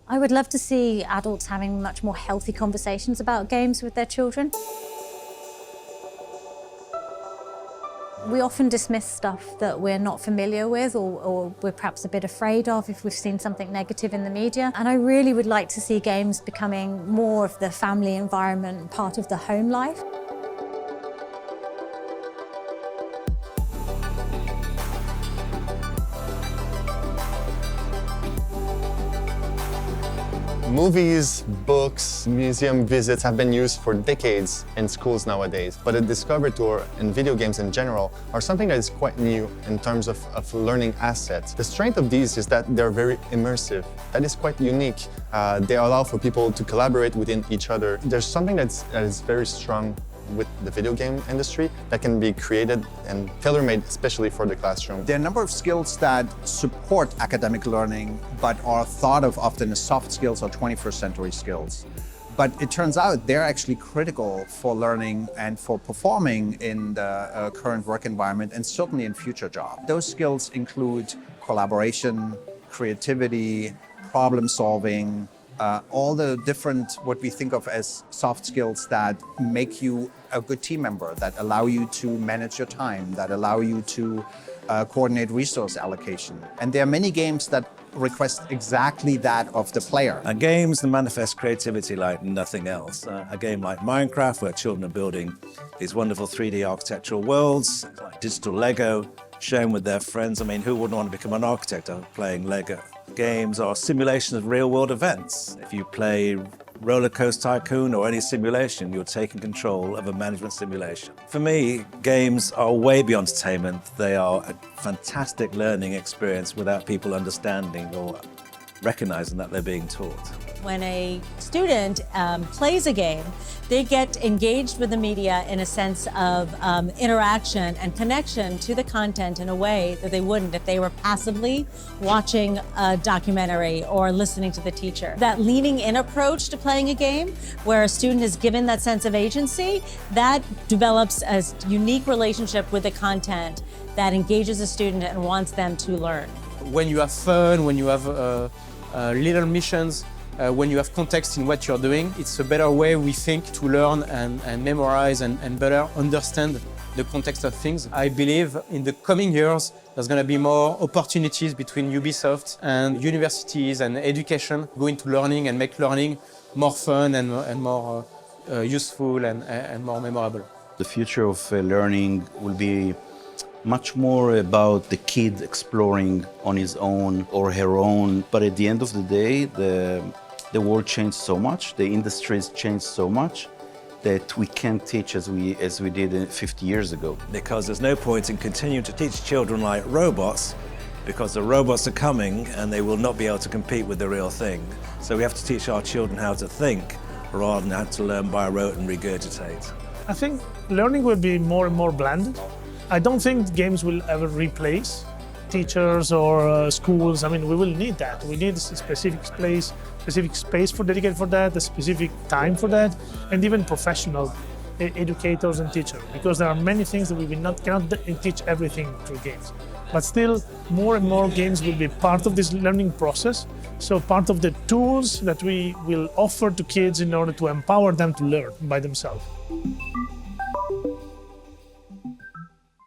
I would love to see adults having much more healthy conversations about games with their children. We often dismiss stuff that we're not familiar with or we're perhaps a bit afraid of if we've seen something negative in the media. And I really would like to see games becoming more of the family environment, part of the home life. Movies, books, museum visits have been used for decades in schools nowadays, but a Discover Tour and video games in general are something that is quite new in terms of learning assets. The strength of these is that they're very immersive. That is quite unique. They allow for people to collaborate within each other. There's something that is very strong with the video game industry that can be created and tailor-made especially for the classroom. There are a number of skills that support academic learning but are thought of often as soft skills or 21st century skills. But it turns out they're actually critical for learning and for performing in the current work environment and certainly in future jobs. Those skills include collaboration, creativity, problem solving, all the different, what we think of as soft skills that make you a good team member, that allow you to manage your time, that allow you to coordinate resource allocation. And there are many games that request exactly that of the player. Games that manifest creativity like nothing else. A game like Minecraft, where children are building these wonderful 3D architectural worlds, like digital Lego, sharing with their friends. I mean, who wouldn't want to become an architect after playing Lego? Games are simulations of real-world events. If you play Roller Coaster Tycoon or any simulation, you're taking control of a management simulation. For me, games are way beyond entertainment. They are a fantastic learning experience without people understanding or recognizing that they're being taught. When a student plays a game, they get engaged with the media in a sense of interaction and connection to the content in a way that they wouldn't if they were passively watching a documentary or listening to the teacher. That leaning in approach to playing a game, where a student is given that sense of agency, that develops a unique relationship with the content that engages a student and wants them to learn. When you have fun, when you have little missions, when you have context in what you're doing, it's a better way, we think, to learn and memorize and better understand the context of things. I believe in the coming years, there's going to be more opportunities between Ubisoft and universities and education go into learning and make learning more fun and more useful and more memorable. The future of learning will be much more about the kid exploring on his own or her own. But at the end of the day, the world changed so much, the industries changed so much that we can't teach as we did 50 years ago. Because there's no point in continuing to teach children like robots, because the robots are coming and they will not be able to compete with the real thing. So we have to teach our children how to think rather than how to learn by rote and regurgitate. I think learning will be more and more blended. I don't think games will ever replace teachers or schools. I mean, we will need that. We need a specific space dedicated for that, a specific time for that, and even professional educators and teachers, because there are many things that we cannot teach everything through games. But still, more and more games will be part of this learning process, so part of the tools that we will offer to kids in order to empower them to learn by themselves.